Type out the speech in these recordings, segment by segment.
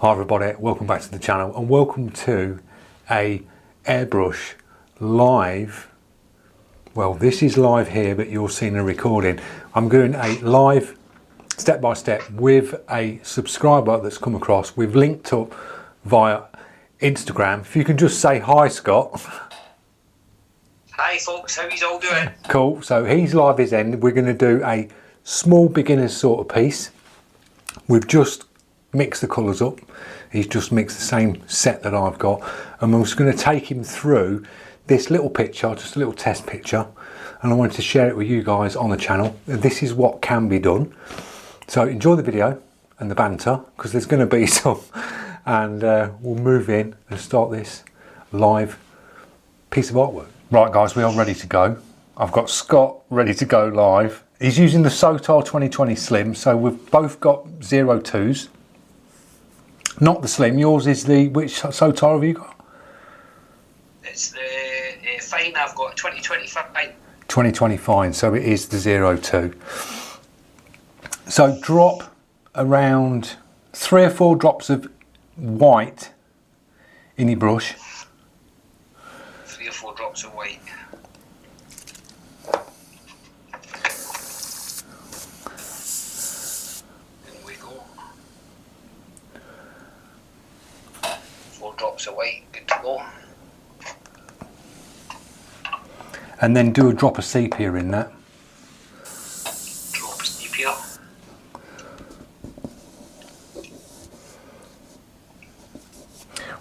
Hi everybody, welcome back to the channel and welcome to a airbrush live. Well, this is live here, but you're seeing a recording. I'm doing a live step-by-step with a subscriber that's come across. We've linked up via Instagram. If you can just say hi, Scott. Hi folks, how you all doing? Cool, so he's live his end. We're going to do a small beginner's sort of piece. We've just mixed the colours up. He's just mixed the same set that I've got, and I'm just going to take him through this little picture, just a little test picture, and I wanted to share it with you guys on the channel. This is what can be done, so enjoy the video and the banter, because there's going to be some, and we'll move in and start this live piece of artwork. Right guys, we are ready to go. I've got Scott ready to go live. He's using the Sotar 2020 Slim, so we've both got 02s. Not the Slim, yours is the, which Sotar have you got? It's the Fine, I've got 2020 Fine. 2020 Fine, so it is the 02. So drop around 3 or 4 drops of white in your brush. 3 or 4 drops of white. In we go. 4 drops of white, good to go. And then do a drop of sepia in that. Drop of sepia.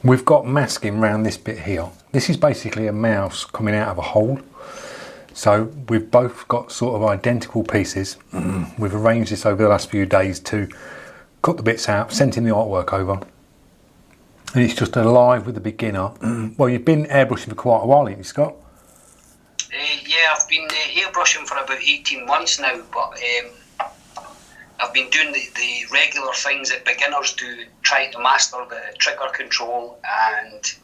We've got masking around this bit here. This is basically a mouse coming out of a hole. So we've both got sort of identical pieces. We've arranged this over the last few days to cut the bits out, sent in the artwork over. And it's just a live with the beginner. Well, you've been airbrushing for quite a while, haven't you, Scott? Yeah, I've been airbrushing for about 18 months now, but I've been doing the regular things that beginners do, trying to master the trigger control and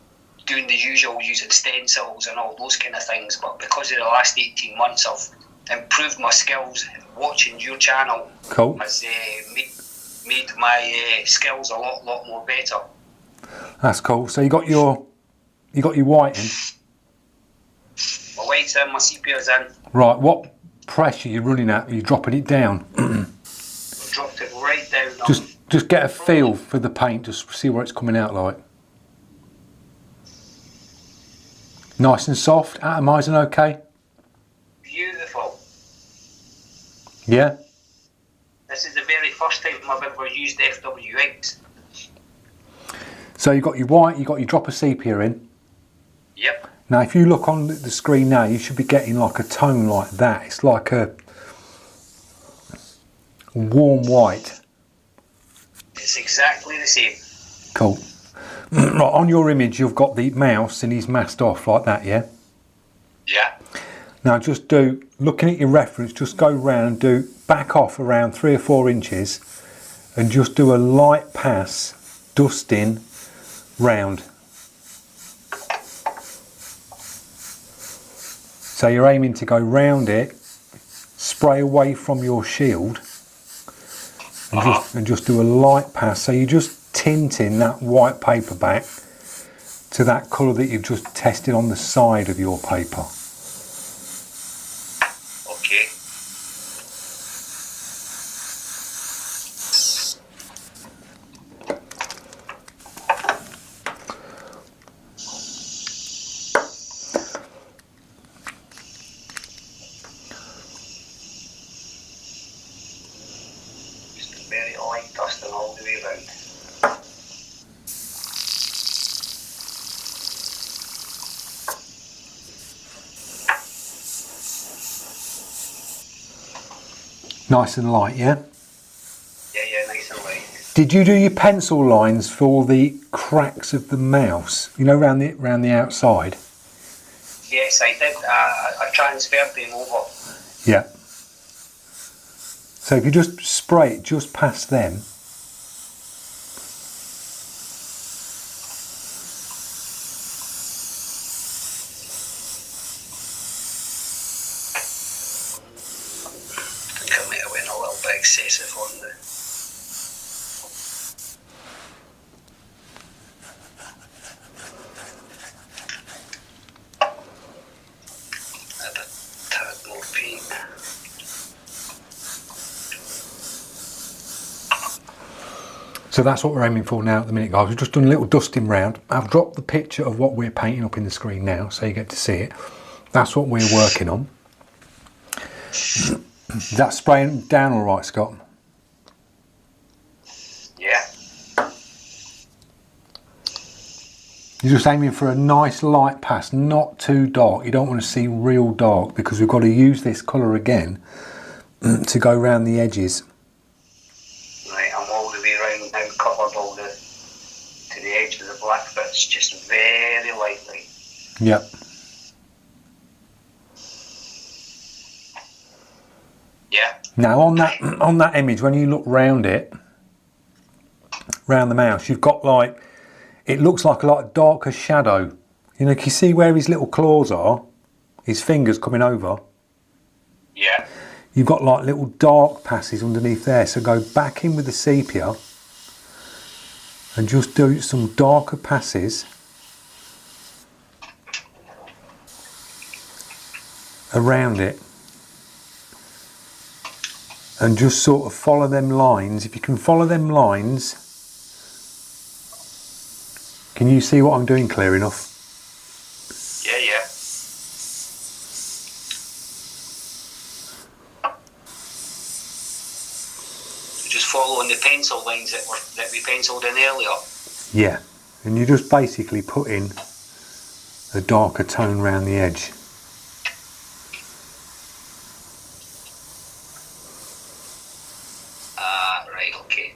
doing the usual, using stencils and all those kind of things. But because of the last 18 months, I've improved my skills. Watching your channel Cool. has made my skills a lot more better. That's cool. So you got your white in. My white's in, my sepia's in. Right, what pressure are you running at? Are you dropping it down? I've dropped it right down. Just get a feel for the paint, just see where it's coming out like. Nice and soft, atomizing okay? Beautiful. Yeah? This is the very first time I've ever used FW inks. So you've got your white, you've got your drop of sepia in. Yep. Now if you look on the screen now, you should be getting like a tone like that. It's like a warm white. It's exactly the same. Cool. Right, on your image you've got the mouse and he's masked off like that, yeah? Yeah. Now just do, looking at your reference, just go round and do back off around 3 or 4 inches and just do a light pass, dusting round. So you're aiming to go round it, spray away from your shield and just do a light pass. So you're just tinting that white paper back to that colour that you've just tested on the side of your paper. Okay. Just very light dusting all the way around. Nice and light, yeah? Yeah, nice and light. Did you do your pencil lines for the cracks of the mouse? You know, round the outside? Yes, I did. I transferred them over. Yeah. So if you just spray it just past them. I think I might have went a little bit excessive on the So that's what we're aiming for now at the minute, guys. We've just done a little dusting round. I've dropped the picture of what we're painting up in the screen now, so you get to see it. That's what we're working on. Is that spraying down all right, Scott? Yeah. You're just aiming for a nice light pass, not too dark. You don't want to see real dark, because we've got to use this colour again to go around the edges. Right, I'm all the way around now, covered all to the edge of the black bits, just very lightly. Yep. Yeah. Now on that image, when you look round it, round the mouse, you've got like, it looks like a lot darker shadow. You know, can you see where his little claws are? His fingers coming over. Yeah. You've got like little dark passes underneath there. So go back in with the sepia and just do some darker passes around it. And just sort of follow them lines. If you can follow them lines, can you see what I'm doing clear enough? Yeah, yeah. Just following the pencil lines that we penciled in earlier. Yeah, and you just basically put in a darker tone around the edge. Right, okay.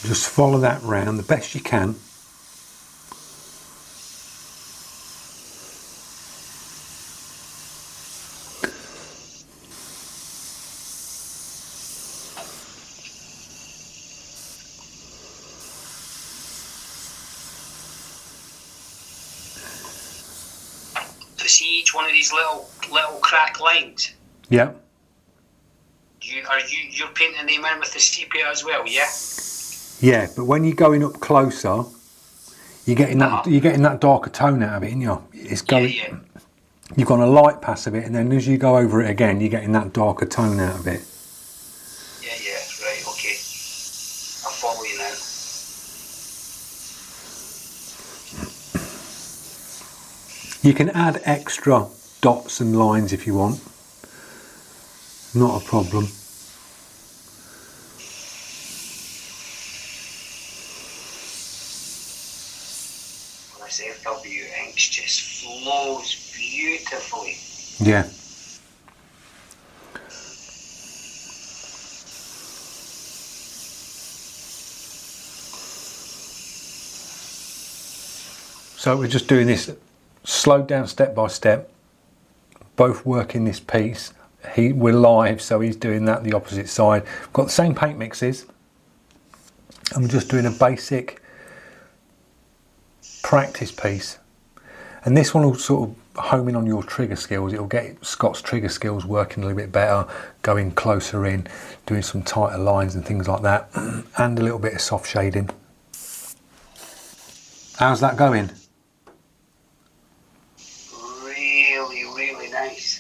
Just follow that round the best you can. To see each one of these little crack lines. Yeah. You're painting them in with the sepia as well, yeah? Yeah, but when you're going up closer, you're getting that darker tone out of it, aren't you? It's going. Yeah, yeah. You've got a light pass of it, and then as you go over it again, you're getting that darker tone out of it. Yeah, yeah, right, okay. I follow you now. You can add extra dots and lines if you want. Not a problem. This FW inks just flows beautifully. Yeah. So we're just doing this slowed down step by step, both working this piece. We're live, so he's doing that the opposite side. We've got the same paint mixes. I'm just doing a basic practice piece, and this one will sort of home in on your trigger skills. It'll get Scott's trigger skills working a little bit better, going closer in, doing some tighter lines and things like that, and a little bit of soft shading. How's that going? Really, really nice.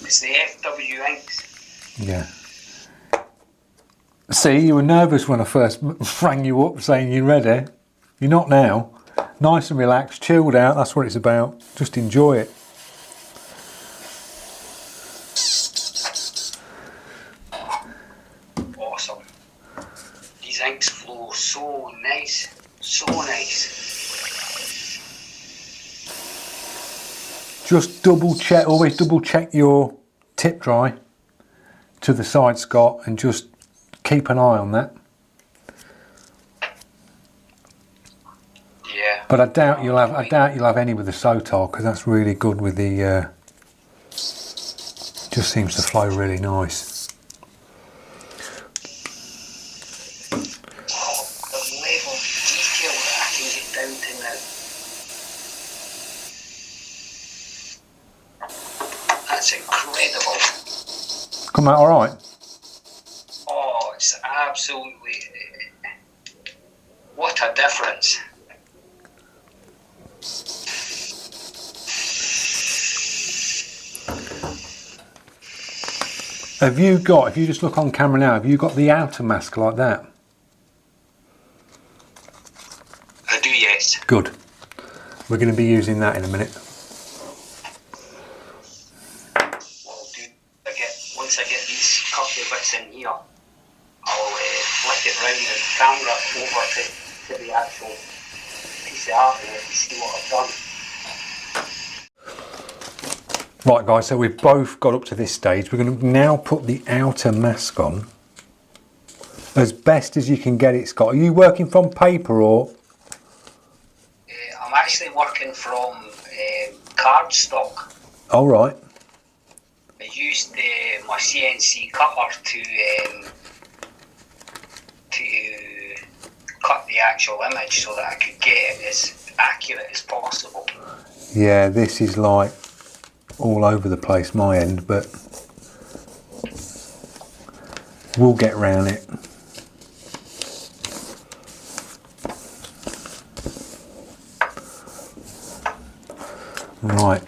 It's the FW inks. Yeah. See, you were nervous when I first rang you up saying you're ready. You're not now. Nice and relaxed, chilled out, that's what it's about. Just enjoy it. Awesome. These inks flow so nice. So nice. Just double check, always double check your tip dry to the side, Scott, and just keep an eye on that. Yeah. But I doubt you'll have any with the Sotar, because that's really good with the. Just seems to flow really nice. Oh, the level of detail that I can get down to now. That's incredible. Come out all right. Oh, it's absolutely. What a difference. Have you got, if you just look on camera now, have you got the outer mask like that? I do, yes. Good. We're going to be using that in a minute. Once I get these couple of bits in here, I'll flick it round the camera over to the actual piece of art and see what I've done. Right guys, so we've both got up to this stage. We're going to now put the outer mask on as best as you can get it, Scott. Are you working from paper or? I'm actually working from cardstock. All right. I used my CNC cutter to cut the actual image so that I could get it as accurate as possible. Yeah, this is like all over the place my end, but we'll get round it. Right,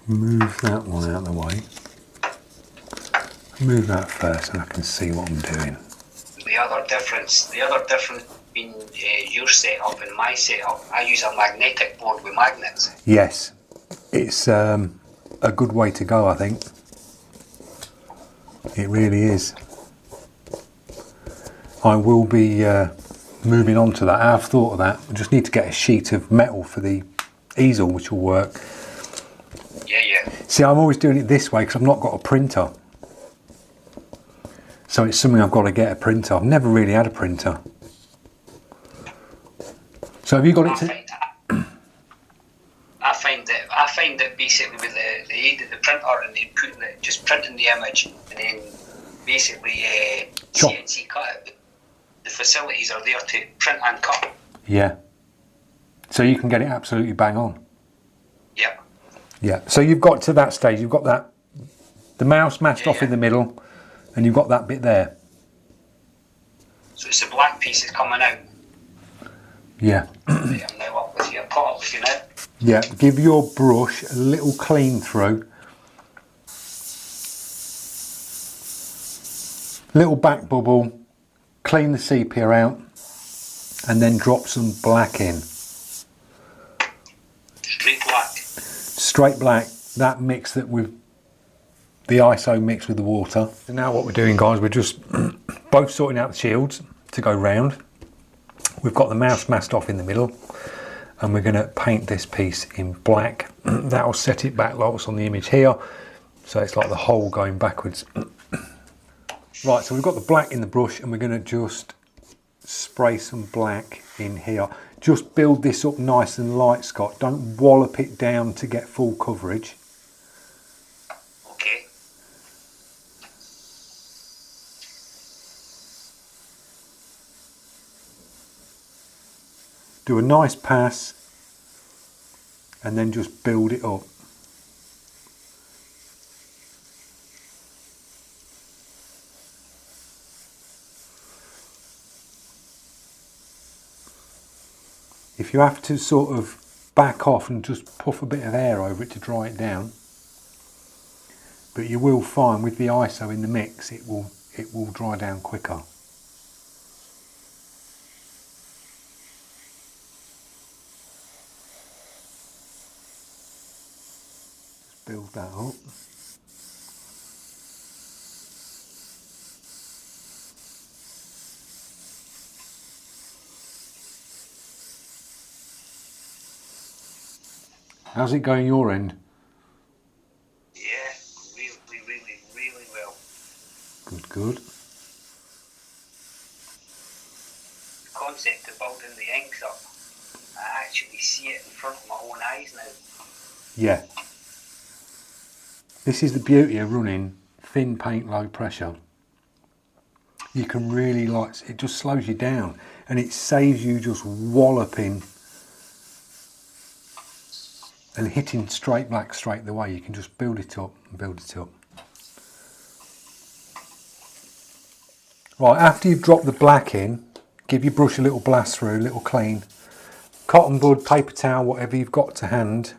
move that one out of the way. Move that first and I can see what I'm doing. The other difference between your setup and my setup, I use a magnetic board with magnets. Yes, it's a good way to go, I think. It really is. I will be moving on to that. I've thought of that. I just need to get a sheet of metal for the easel, which will work. Yeah. See, I'm always doing it this way because I've not got a printer. So it's something I've got to get a printer. I've never really had a printer. So have you got it to... I find that basically with the aid of the printer and just printing the image and then basically CNC cut it. The facilities are there to print and cut. Yeah. So you can get it absolutely bang on. Yep. Yeah. So you've got to that stage. You've got that, the mouse matched off in the middle, and you've got that bit there. So it's the black pieces coming out. Yeah. I'm now up with you. I'm caught up with you now. Yeah. Give your brush a little clean through. Little back bubble. Clean the sepia out, and then drop some black in. Straight black. Straight black. That mix that with the ISO mixed with the water. So now what we're doing, guys, we're just both sorting out the shields to go round. We've got the mouse masked off in the middle, and we're going to paint this piece in black. That'll set it back like what's on the image here, so it's like the hole going backwards. Right, so we've got the black in the brush, and we're going to just spray some black in here. Just build this up nice and light, Scott. Don't wallop it down to get full coverage. Okay. Do a nice pass, and then just build it up. If you have to sort of back off and just puff a bit of air over it to dry it down, but you will find with the ISO in the mix it will dry down quicker. Just build that up. How's it going your end? Yeah, really well. Good. concept of building the inks up, I actually see it in front of my own eyes now. Yeah. This is the beauty of running thin paint, low pressure. You can really it just slows you down and it saves you just walloping and hitting straight black straight away. You can just build it up and build it up. Right, after you've dropped the black in, give your brush a little blast through, a little clean. Cotton bud, paper towel, whatever you've got to hand.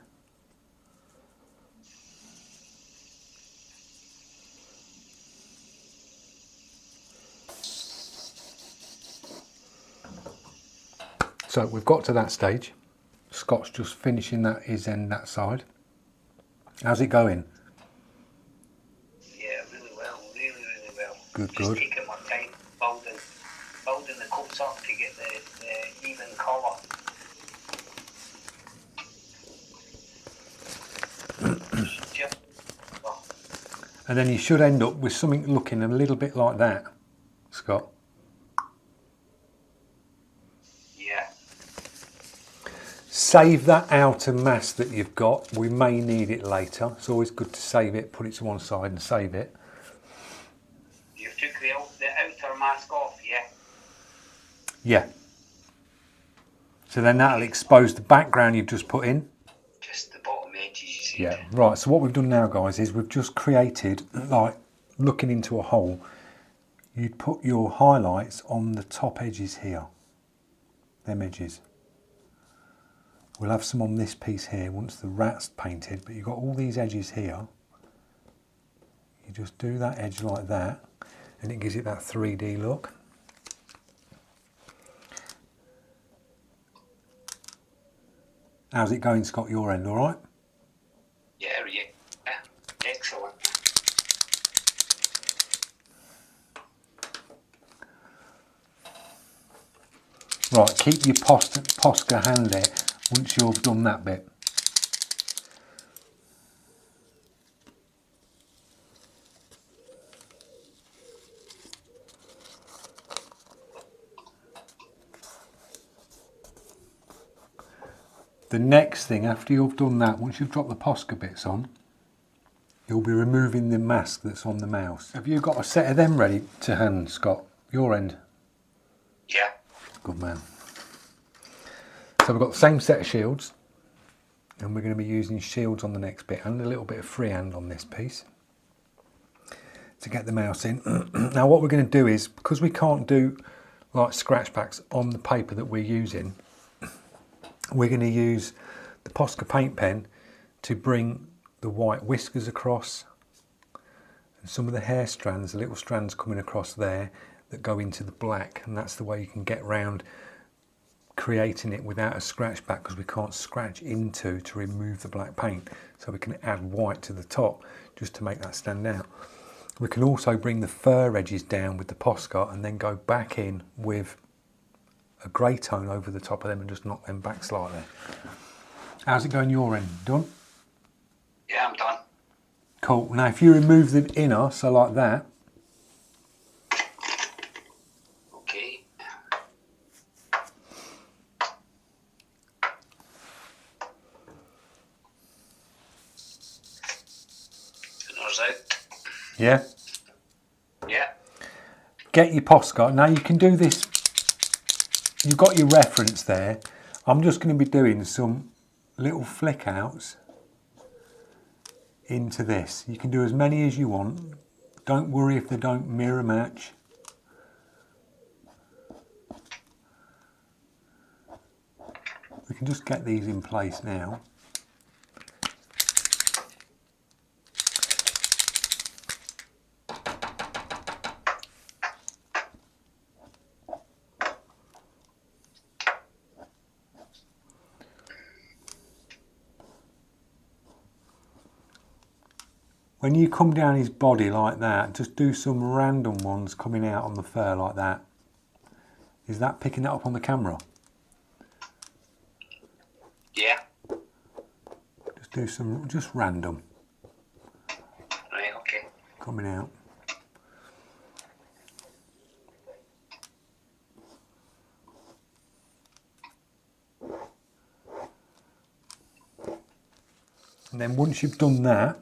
So we've got to that stage. Scott's just finishing his end that side. How's it going? Yeah, really well, really well. Good, Just good. taking my time building the coats up to get the even colour. And then you should end up with something looking a little bit like that, Scott. Yeah. Save that outer mask that you've got. We may need it later. It's always good to save it, put it to one side and save it. You took the outer mask off, yeah? Yeah. So then that'll expose the background you've just put in. Just the bottom edges, you see. Yeah, right. So what we've done now, guys, is we've just created, like looking into a hole, you'd put your highlights on the top edges here. Them edges. We'll have some on this piece here once the rat's painted, but you've got all these edges here. You just do that edge like that, and it gives it that 3D look. How's it going, Scott, your end, all right? Yeah, excellent. Right, keep your Posca hand there once you've done that bit. The next thing, after you've done that, once you've dropped the Posca bits on, you'll be removing the mask that's on the mouse. Have you got a set of them ready to hand, Scott? Your end? Yeah. Good man. So we've got the same set of shields, and we're going to be using shields on the next bit and a little bit of freehand on this piece to get the mouse in. Now what we're going to do is, because we can't do like scratch packs on the paper that we're using, we're going to use the Posca paint pen to bring the white whiskers across and some of the hair strands, the little strands coming across there that go into the black, and that's the way you can get round creating it without a scratch back, because we can't scratch into to remove the black paint, so we can add white to the top just to make that stand out. We can also bring the fur edges down with the Posca and then go back in with a grey tone over the top of them and just knock them back slightly. How's it going your end? Done? Yeah, I'm done. Cool. Now if you remove the inner, so like that, Okay. Inner's out. yeah, Yeah. get your Posca. Now you can do this, you've got your reference there. I'm just going to be doing some little flick outs into this. You can do as many as you want. Don't worry if they don't mirror match. We can just get these in place now. When you come down his body like that, just do some random ones coming out on the fur like that. Is that picking it up on the camera? Yeah. Just do some, just random Right, okay. coming out. And then once you've done that,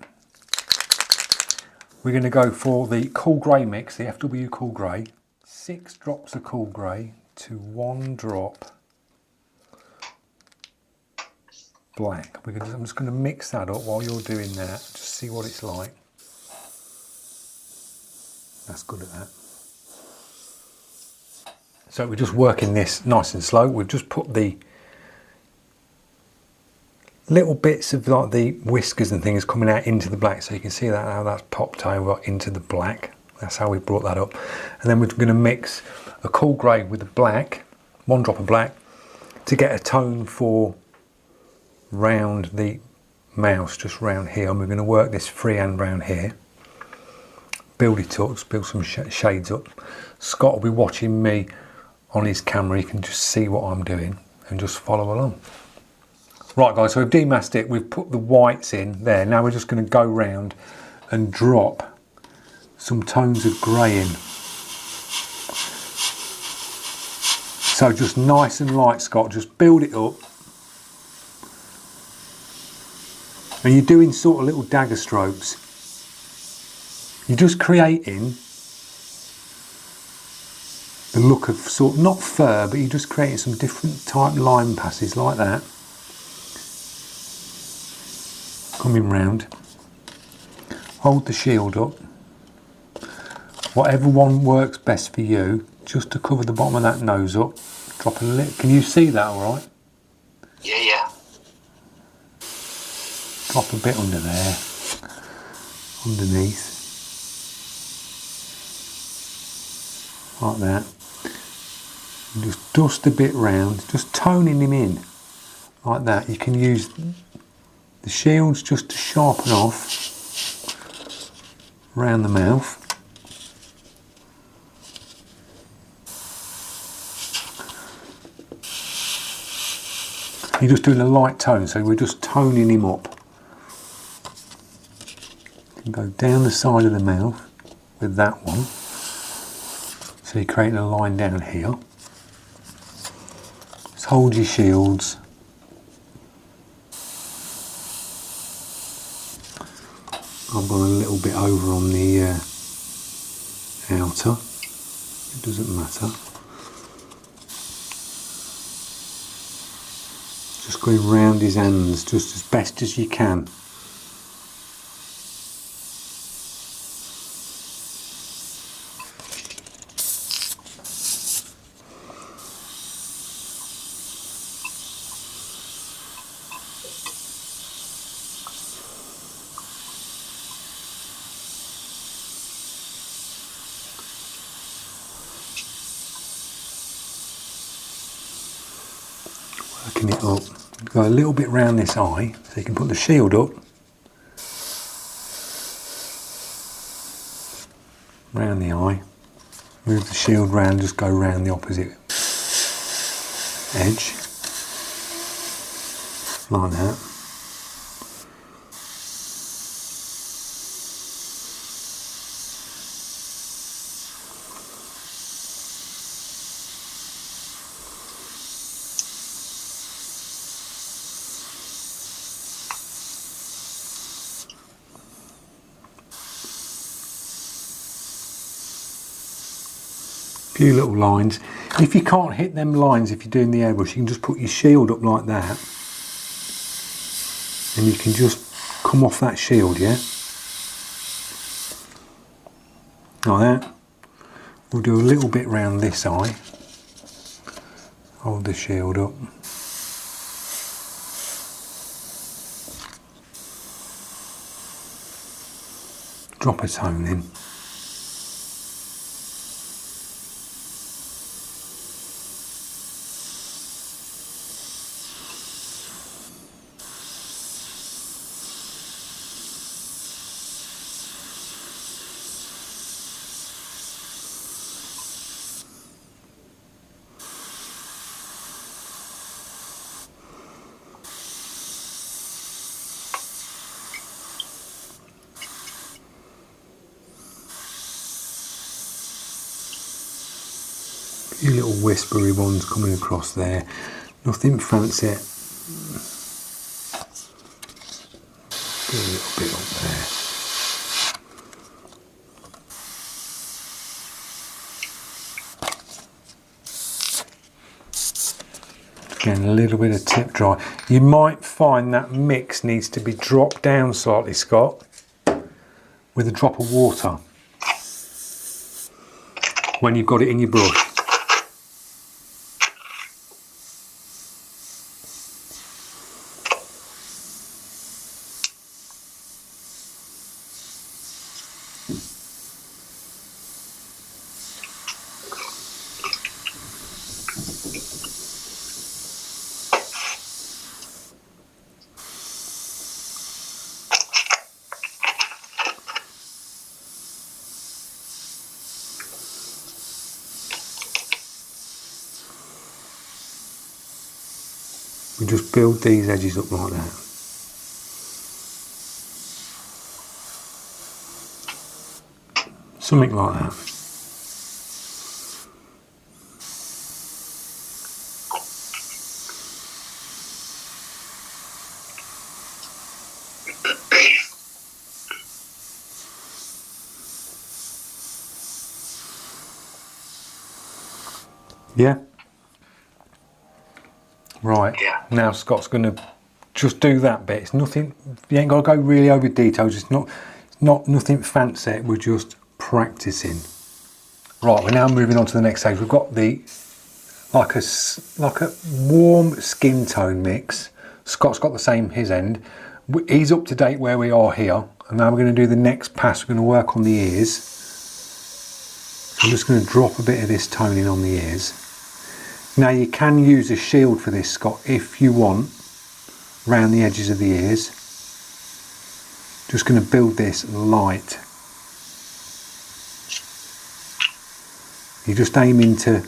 we're going to go for the cool grey mix, the FW cool grey. 6 drops of cool grey to 1 drop black. I'm just going to mix that up while you're doing that, just see what it's like. That's good at that. So we're just working this nice and slow. We've just put the little bits of like the whiskers and things coming out into the black, so you can see that how that's popped over into the black. That's how we brought that up. And then we're going to mix a cool grey with the black, 1 drop of black, to get a tone for round the mouse, just round here. And we're going to work this freehand round here, build it up, just build some shades up. Scott will be watching me on his camera. He can just see what I'm doing and just follow along. Right guys, so we've demasked it, we've put the whites in there. Now we're just going to go round and drop some tones of grey in. So just nice and light, Scott, just build it up. And you're doing sort of little dagger strokes. You're just creating the look of sort of, not fur, but you're just creating some different type line passes like that. Coming round, hold the shield up, whatever one works best for you, just to cover the bottom of that nose up, drop a little, can you see that alright? Yeah. Drop a bit under there, underneath, like that, and just dust a bit round, just toning him in, like that. You can use the shields just to sharpen off around the mouth. You're just doing a light tone, so we're just toning him up. You can go down the side of the mouth with that one. So you're creating a line down here. Just hold your shields. I've gone a little bit over on the outer, it doesn't matter. Just going round his hands just as best as you can. Working it up. Go a little bit round this eye, so you can put the shield up, round the eye, move the shield round, just go round the opposite edge, like that. Few little lines. If you can't hit them lines, if you're doing the airbrush, you can just put your shield up like that, and you can just come off that shield, yeah, like that. We'll do a little bit round this eye, hold the shield up, drop a tone in. Few little whispery ones coming across there, nothing fancy. Again, a little bit of tip dry. You might find that mix needs to be dropped down slightly, Scott, with a drop of water when you've got it in your brush. We just build these edges up like that. Something like that. Yeah? Right, yeah. Now Scott's going to just do that bit. It's nothing, you ain't got to go really over details, it's not nothing fancy, we're just practicing. Right, we're now moving on to the next stage. We've got the, like a warm skin tone mix. Scott's got the same his end. He's up to date where we are here. And now we're going to do the next pass. We're going to work on the ears. So I'm just going to drop a bit of this tone in on the ears. Now you can use a shield for this, Scott, if you want, around the edges of the ears. Just going to build this light. You're just aiming to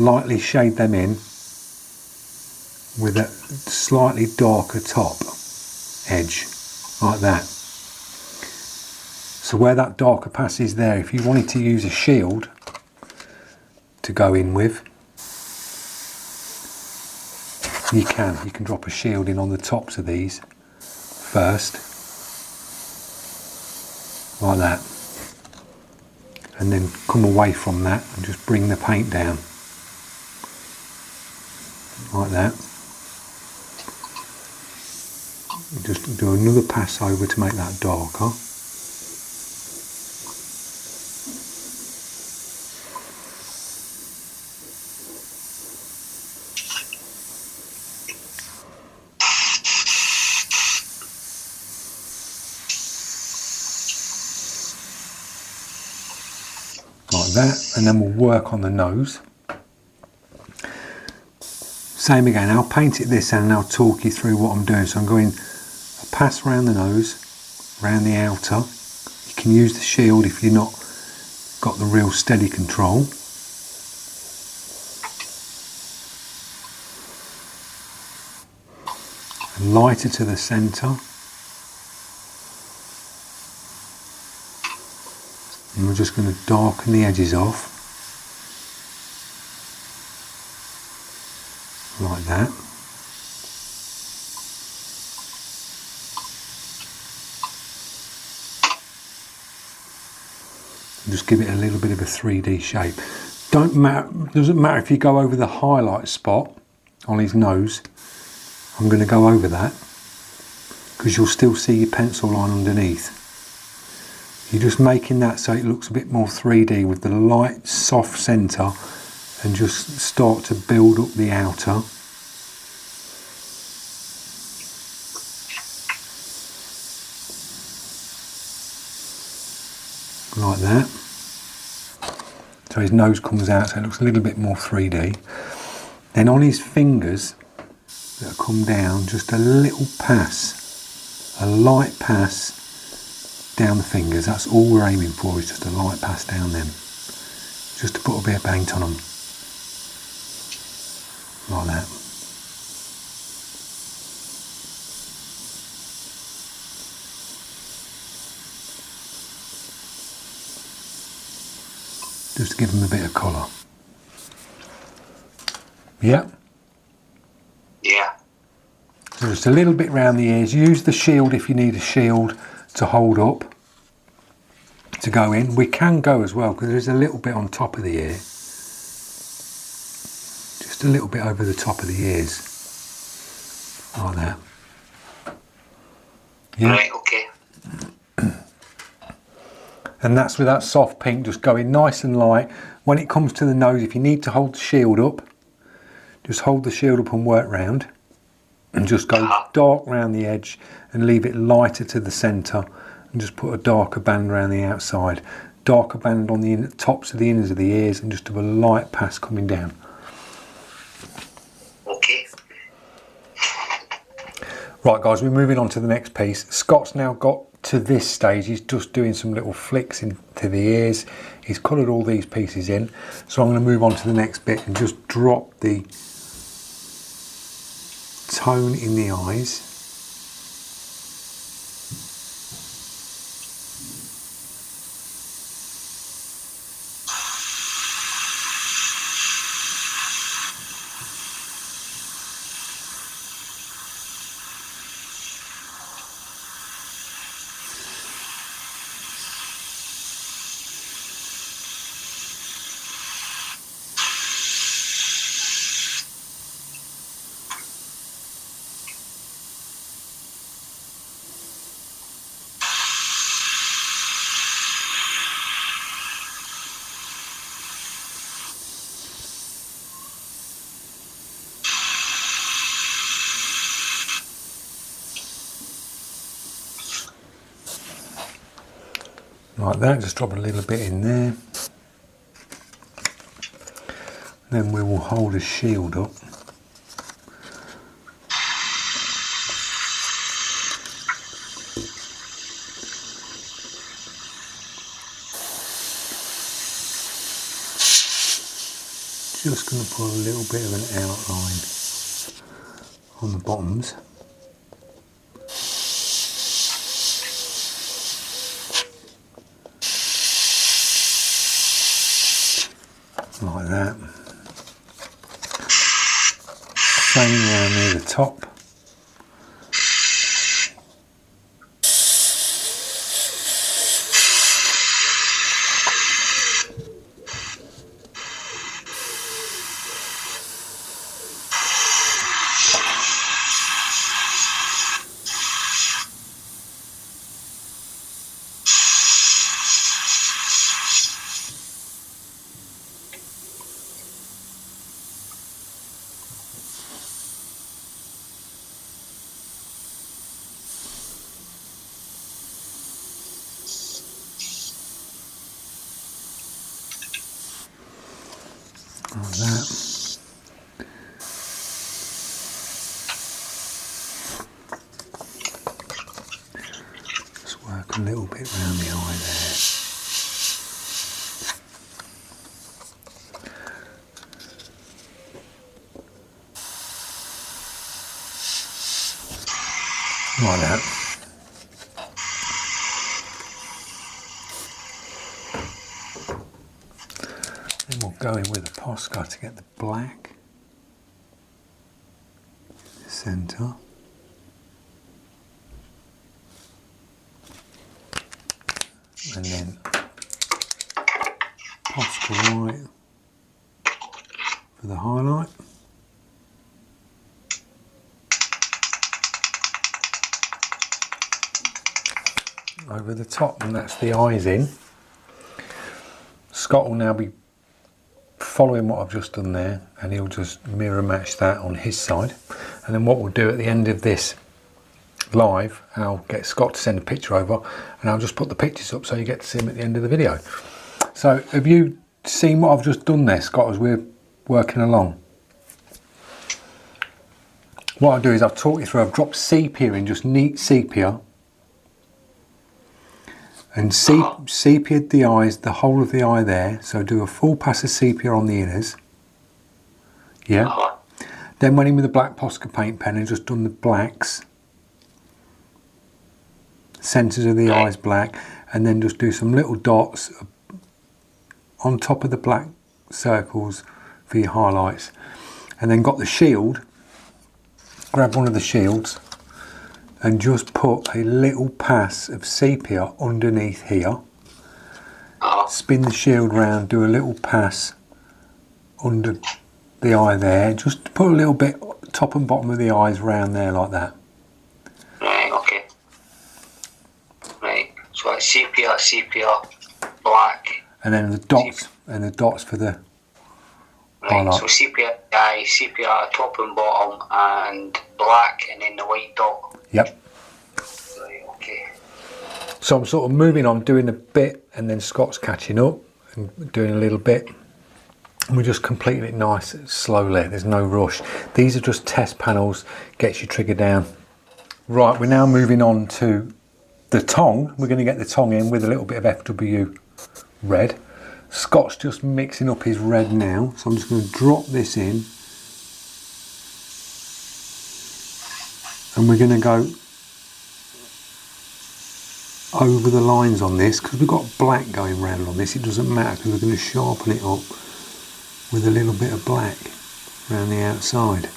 lightly shade them in with a slightly darker top edge, like that. So where that darker pass is there, if you wanted to use a shield to go in with, you can drop a shield in on the tops of these first, like that, and then come away from that and just bring the paint down, like that. Just do another pass over to make that darker. Like that, and then we'll work on the nose. Same again, I'll paint it this end and I'll talk you through what I'm doing. So I'm going a pass around the nose, around the outer. You can use the shield if you're not got the real steady control. And lighter to the centre. And we're just going to darken the edges off, like that. And just give it a little bit of a 3D shape. Doesn't matter if you go over the highlight spot on his nose. I'm going to go over that because you'll still see your pencil line underneath. You're just making that so it looks a bit more 3D with the light, soft centre, and just start to build up the outer. Like that. So his nose comes out so it looks a little bit more 3D. Then on his fingers that come down, just a little pass, a light pass down the fingers. That's all we're aiming for, is just a light pass down them, just to put a bit of paint on them, like that. Just to give them a bit of colour. Yeah. Yeah. So just a little bit round the ears. Use the shield if you need a shield to hold up, to go in. We can go as well because there's a little bit on top of the ear, just just a little bit over the top of the ears, like that. Yeah. Right, okay. And that's with that soft pink, just going nice and light. When it comes to the nose, if you need to hold the shield up, just hold the shield up and work round. And just go dark round the edge and leave it lighter to the centre. And just put a darker band around the outside. Darker band on the tops of the inners of the ears, and just do a light pass coming down. Okay. Right guys, we're moving on to the next piece. Scott's now got to this stage. He's just doing some little flicks into the ears. He's coloured all these pieces in. So I'm going to move on to the next bit and just drop the tone in the eyes. Like that, just drop a little bit in there. Then we will hold a shield up. Just going to put a little bit of an outline on the bottoms. Like that. Same around near the top. Like that. Just work a little bit around the eye there. Like that. Then we'll go in with a Posca to get the black centre. And then Posca white for the highlight. Over the top, and that's the eyes in. Scott will now be following what I've just done there, and he'll just mirror match that on his side. And then what we'll do at the end of this live, I'll get Scott to send a picture over, and I'll just put the pictures up so you get to see them at the end of the video. So have you seen what I've just done there, Scott, as we're working along? What I'll do is I'll talk you through. I've dropped sepia in, just neat sepia, and sepia'd the eyes, the whole of the eye there. So do a full pass of sepia on the inners. Yeah. Then went in with a black Posca paint pen and just done the blacks, centres of the eyes black, and then just do some little dots on top of the black circles for your highlights. And then got the shield, grab one of the shields and just put a little pass of sepia underneath here. Spin the shield round, do a little pass under the eye there. Just put a little bit top and bottom of the eyes round there like that. Right, okay. Right, so it's sepia, black. And then the dots, and the dots for the right, highlight. So sepia eye, sepia top and bottom, and black, and then the white dot. Yep. Right, okay. So I'm sort of moving on, doing a bit, and then Scott's catching up and doing a little bit. And we're just completing it nice, slowly. There's no rush. These are just test panels, gets your trigger down. Right, we're now moving on to the tongue. We're going to get the tongue in with a little bit of FW red. Scott's just mixing up his red now, so I'm just going to drop this in. And we're going to go over the lines on this, because we've got black going round on this. It doesn't matter, because we're going to sharpen it up with a little bit of black around the outside.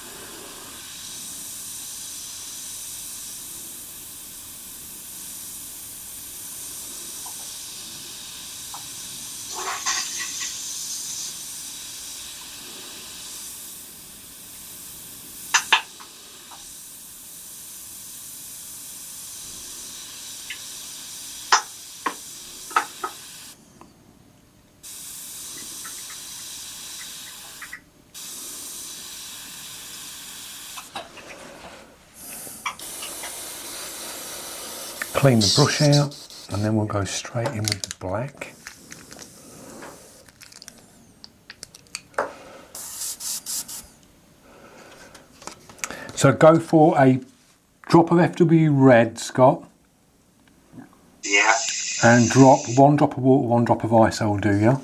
Clean the brush out, and then we'll go straight in with the black. So go for a drop of FW red, Scott. Yeah. And drop 1 drop of water, 1 drop of ISO will do, yeah?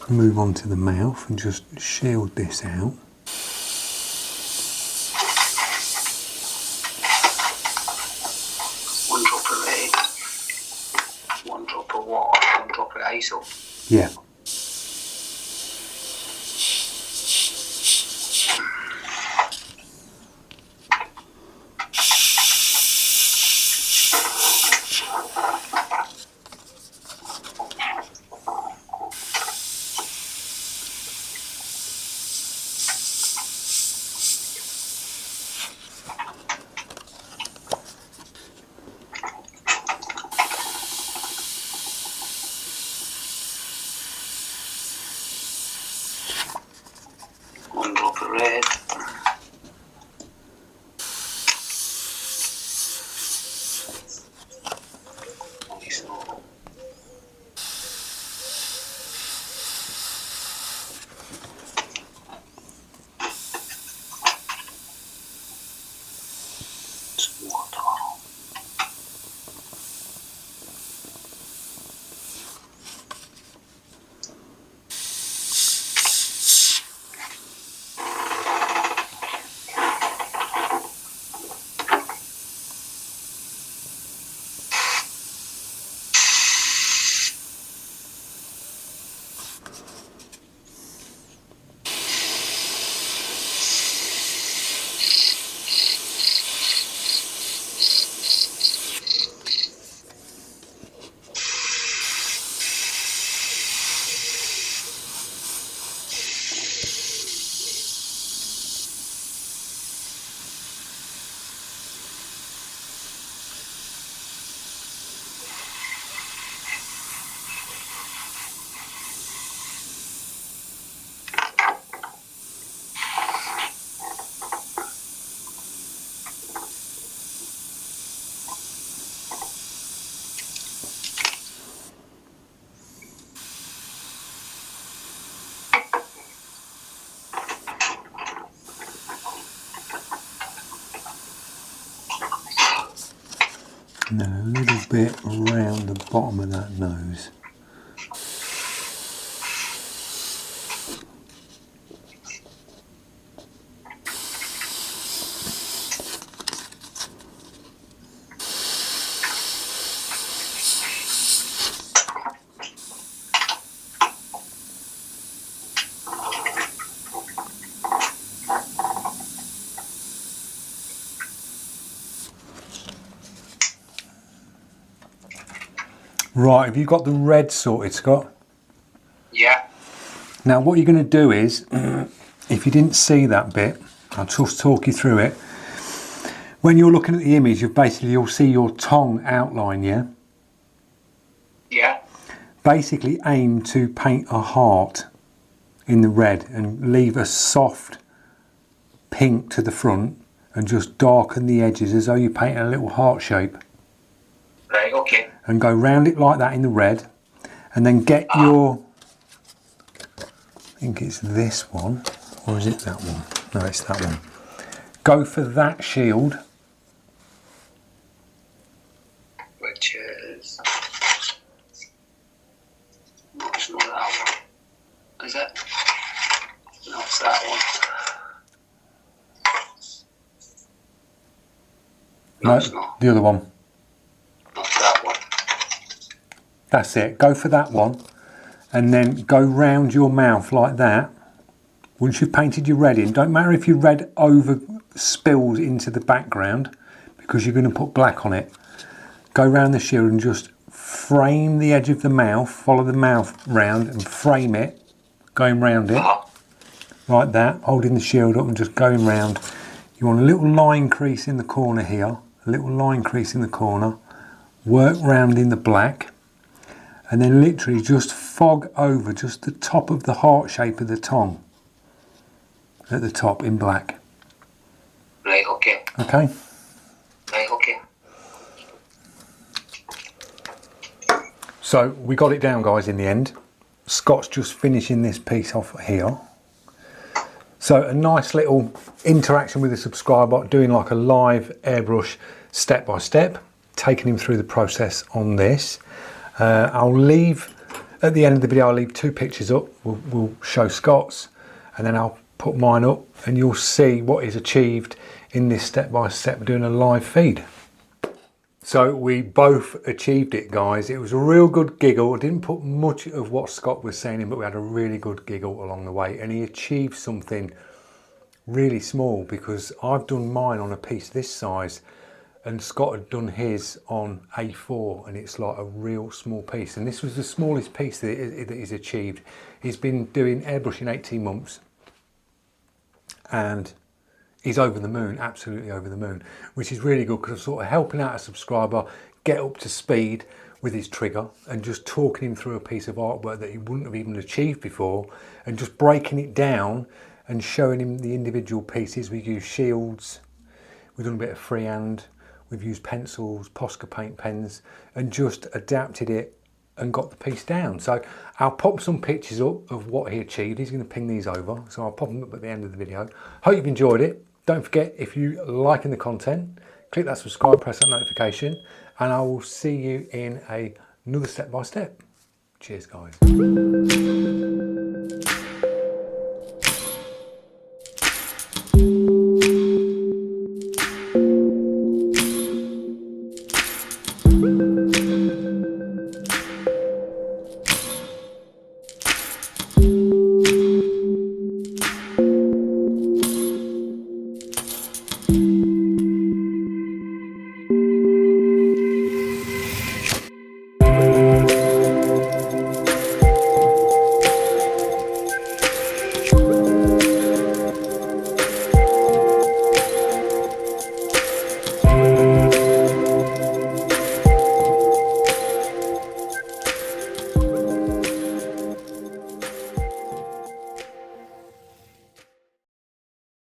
Move on to the mouth and just shield this out. One drop of red, 1 drop of water, 1 drop of ISO. Yeah. Red. And then a little bit around the bottom of that nose. Right, have you got the red sorted, Scott? Yeah. Now what you're going to do is, if you didn't see that bit, I'll just talk you through it. When you're looking at the image, you'll see your tongue outline, yeah? Yeah. Basically aim to paint a heart in the red and leave a soft pink to the front and just darken the edges as though you're painting a little heart shape. Right, okay. And go round it like that in the red, and then get your, I think it's this one, or is it that one? No, it's that one. Go for that shield. Which is... No, it's not that one. Is it? No, it's that one. No, it's not. The other one. Not that one. That's it. Go for that one, and then go round your mouth like that. Once you've painted your red in, don't matter if your red over spills into the background because you're going to put black on it. Go round the shield and just frame the edge of the mouth, follow the mouth round and frame it, going round it like that, holding the shield up and just going round. You want a little line crease in the corner here, a little line crease in the corner, work round in the black, and then literally just fog over just the top of the heart shape of the tongue at the top in black. Right, okay. Okay? Right, okay. So we got it down, guys, in the end. Scott's just finishing this piece off here. So a nice little interaction with the subscriber, doing like a live airbrush step by step, taking him through the process on this. I'll leave, at the end of the video, I'll leave 2 pictures up. We'll show Scott's, and then I'll put mine up, and you'll see what is achieved in this step by step doing a live feed. So we both achieved it, guys. It was a real good giggle. I didn't put much of what Scott was saying in, but we had a really good giggle along the way, and he achieved something really small because I've done mine on a piece this size and Scott had done his on A4, and it's like a real small piece, and this was the smallest piece that he's achieved. He's been doing airbrushing 18 months and he's over the moon, absolutely over the moon, which is really good because I'm sort of helping out a subscriber get up to speed with his trigger and just talking him through a piece of artwork that he wouldn't have even achieved before, and just breaking it down and showing him the individual pieces. We use shields, we've done a bit of freehand, we've used pencils, Posca paint pens, and just adapted it and got the piece down. So I'll pop some pictures up of what he achieved. He's going to ping these over, so I'll pop them up at the end of the video. Hope you've enjoyed it. Don't forget, if you're liking the content, click that subscribe, press that notification, and I will see you in another step by step. Cheers, guys.